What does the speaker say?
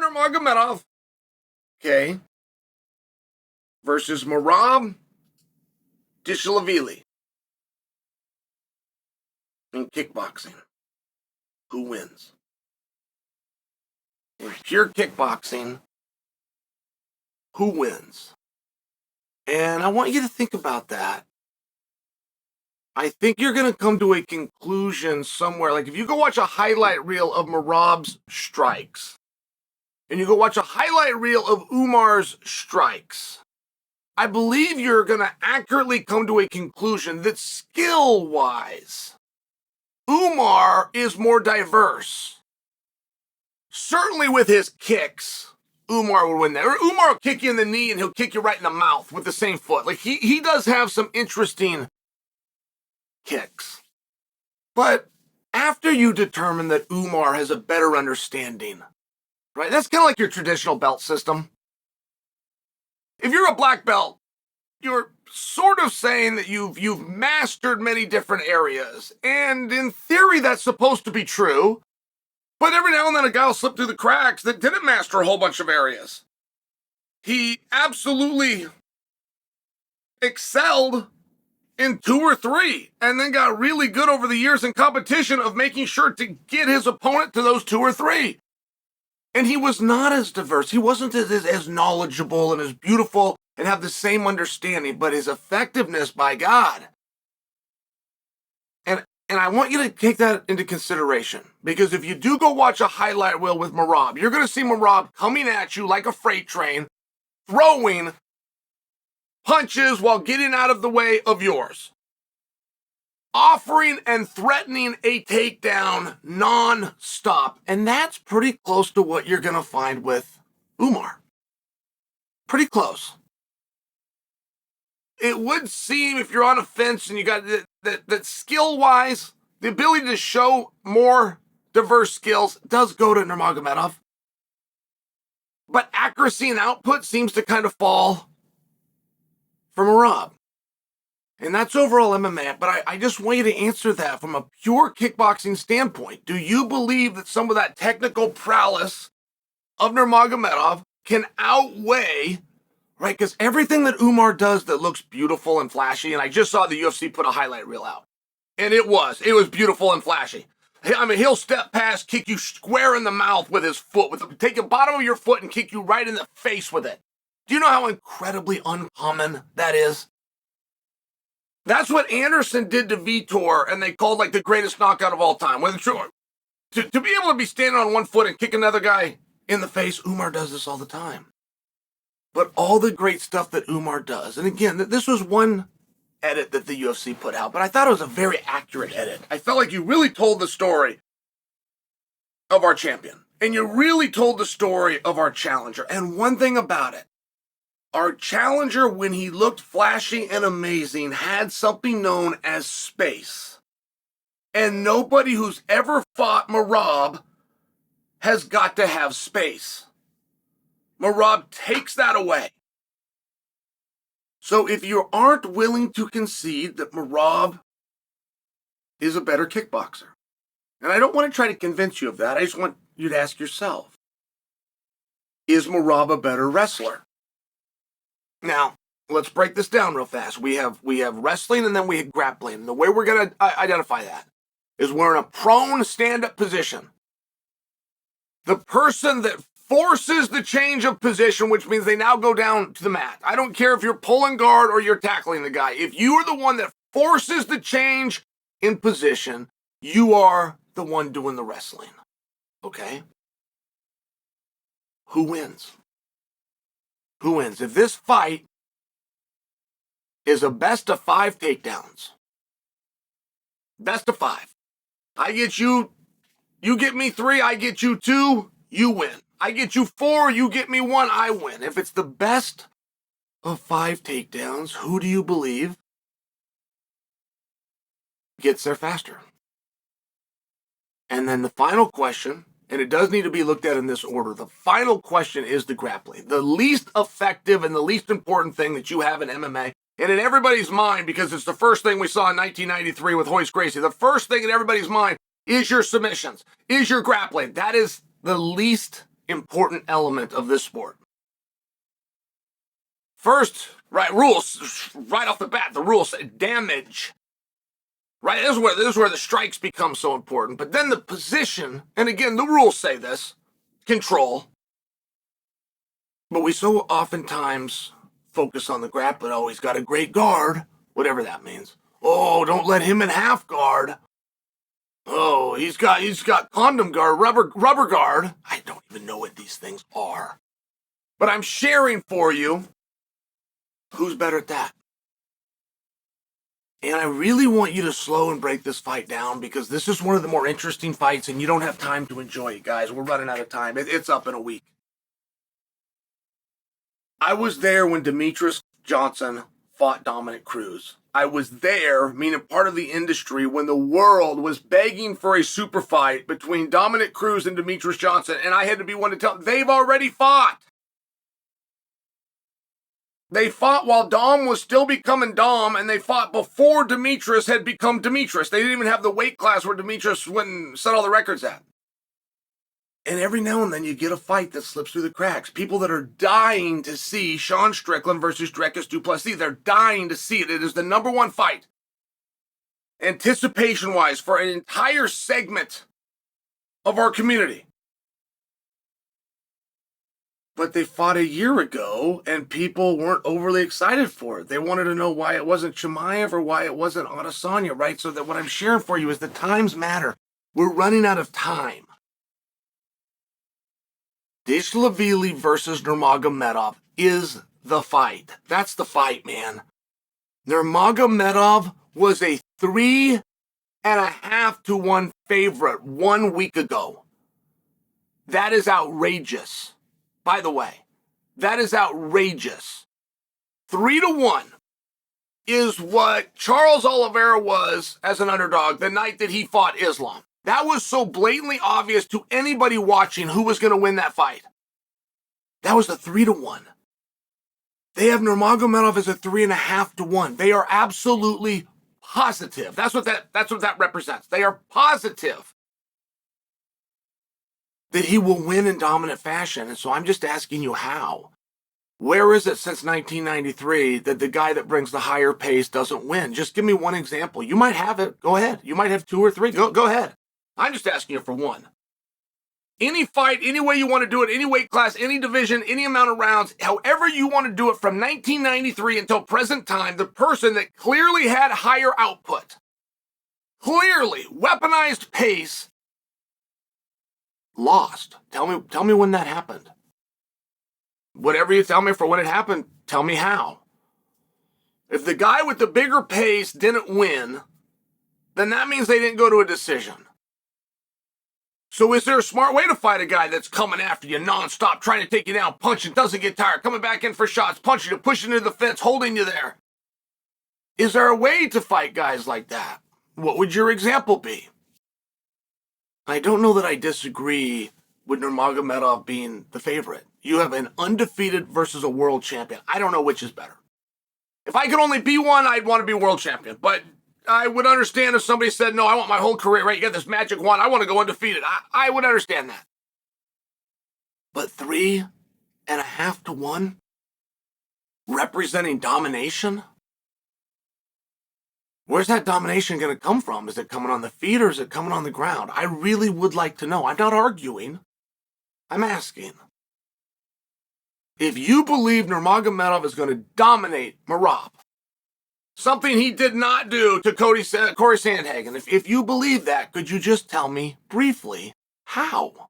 Nurmagomedov, okay, versus Merab Dvalishvili in kickboxing. Who wins? In pure kickboxing, who wins? And I want you to think about that. I think you're going to come to a conclusion somewhere. Like if you go watch a highlight reel of Merab's strikes, and you go watch a highlight reel of Umar's strikes, I believe you're going to accurately come to a conclusion that skill-wise, Umar is more diverse. Certainly with his kicks, Umar would win that. Or Umar will kick you in the knee and he'll kick you right in the mouth with the same foot. Like he does have some interesting kicks. But after you determine that Umar has a better understanding, right? That's kind of like your traditional belt system. If you're a black belt, you're sort of saying that you've mastered many different areas. And in theory, that's supposed to be true. But every now and then a guy will slip through the cracks that didn't master a whole bunch of areas. He absolutely excelled in 2 or 3 and then got really good over the years in competition of making sure to get his opponent to those 2 or 3. And he was not as diverse. He wasn't as knowledgeable and as beautiful and have the same understanding, but his effectiveness, by God. And I want you to take that into consideration, because if you do go watch a highlight reel with Merab, you're going to see Merab coming at you like a freight train, throwing punches while getting out of the way of yours, offering and threatening a takedown non-stop. And that's pretty close to what you're going to find with Umar. Pretty close. It would seem, if you're on a fence and you got that skill-wise, the ability to show more diverse skills does go to Nurmagomedov. But accuracy and output seems to kind of fall for Merab. And that's overall MMA. But I just want you to answer that from a pure kickboxing standpoint. Do you believe that some of that technical prowess of Nurmagomedov can outweigh, right? Because everything that Umar does that looks beautiful and flashy, and I just saw the UFC put a highlight reel out, and it was beautiful and flashy. I mean, he'll step past, kick you square in the mouth with his foot, take the bottom of your foot and kick you right in the face with it. Do you know how incredibly uncommon that is? That's what Anderson did to Vitor, and they called like the greatest knockout of all time. To be able to be standing on one foot and kick another guy in the face, Umar does this all the time. But all the great stuff that Umar does, and again, this was one edit that the UFC put out, but I thought it was a very accurate edit. I felt like you really told the story of our champion, and you really told the story of our challenger. And one thing about it, our challenger, when he looked flashy and amazing, had something known as space. And nobody who's ever fought Merab has got to have space. Merab takes that away. So if you aren't willing to concede that Merab is a better kickboxer, and I don't want to try to convince you of that, I just want you to ask yourself, is Merab a better wrestler? Now, let's break this down real fast. We have wrestling and then we have grappling. And the way we're going to identify that is we're in a prone stand-up position. The person that forces the change of position, which means they now go down to the mat. I don't care if you're pulling guard or you're tackling the guy. If you are the one that forces the change in position, you are the one doing the wrestling. Okay? Who wins? Who wins? If this fight is a best of 5 takedowns, best of 5, I get you, you get me 3, I get you 2, you win. I get you 4, you get me 1, I win. If it's the best of 5 takedowns, who do you believe gets there faster? And then the final question, and it does need to be looked at in this order, the final question is the grappling. The least effective and the least important thing that you have in MMA, and in everybody's mind, because it's the first thing we saw in 1993 with Royce Gracie, the first thing in everybody's mind is your submissions, is your grappling. That is the least important element of this sport. First, right, rules, right off the bat, the rules say damage. Right, this is where the strikes become so important. But then the position, and again, the rules say this, control. But we so oftentimes focus on the grappling. Oh, he's got a great guard, whatever that means. Oh, don't let him in half guard. Oh, he's got condom guard, rubber guard. I don't even know what these things are. But I'm sharing for you who's better at that. And I really want you to slow and break this fight down because this is one of the more interesting fights and you don't have time to enjoy it, guys. We're running out of time. It's up in a week. I was there when Demetrius Johnson fought Dominic Cruz. I was there, meaning part of the industry, when the world was begging for a super fight between Dominic Cruz and Demetrius Johnson, and I had to be one to tell them, they've already fought. They fought while Dom was still becoming Dom, and they fought before Demetrius had become Demetrius. They didn't even have the weight class where Demetrius went and set all the records at. And every now and then you get a fight that slips through the cracks. People that are dying to see Sean Strickland versus Dricus du Plessis. They're dying to see it. It is the number one fight, anticipation-wise, for an entire segment of our community. But they fought a year ago, and people weren't overly excited for it. They wanted to know why it wasn't Chimaev or why it wasn't Adesanya, right? So that what I'm sharing for you is the times matter. We're running out of time. Dvalishvili versus Nurmagomedov is the fight. That's the fight, man. Nurmagomedov was a 3.5-1 favorite 1 week ago. That is outrageous. By the way, that is outrageous. 3-1 is what Charles Oliveira was as an underdog the night that he fought Islam. That was so blatantly obvious to anybody watching who was going to win that fight. That was the 3-1. They have Nurmagomedov as a 3.5-1. They are absolutely positive. That's what that represents. They are positive that he will win in dominant fashion. And so I'm just asking you how. Where is it since 1993 that the guy that brings the higher pace doesn't win? Just give me one example. You might have it. Go ahead. You might have 2 or 3. Go ahead. I'm just asking you for one. Any fight, any way you want to do it, any weight class, any division, any amount of rounds, however you want to do it from 1993 until present time, the person that clearly had higher output, clearly weaponized pace, lost. Tell me when that happened. Whatever you tell me for when it happened, tell me how. If the guy with the bigger pace didn't win, then that means they didn't go to a decision. So is there a smart way to fight a guy that's coming after you nonstop, trying to take you down, punching, doesn't get tired, coming back in for shots, punching you, pushing you to the fence, holding you there? Is there a way to fight guys like that? What would your example be? I don't know that I disagree with Nurmagomedov being the favorite. You have an undefeated versus a world champion. I don't know which is better. If I could only be one, I'd want to be world champion. But I would understand if somebody said, no, I want my whole career, right? You got this magic wand. I want to go undefeated. I would understand that. But 3.5-1 representing domination? Where's that domination going to come from? Is it coming on the feet or is it coming on the ground? I really would like to know. I'm not arguing. I'm asking. If you believe Nurmagomedov is going to dominate Merab, something he did not do to Corey Sandhagen, if you believe that, could you just tell me briefly how?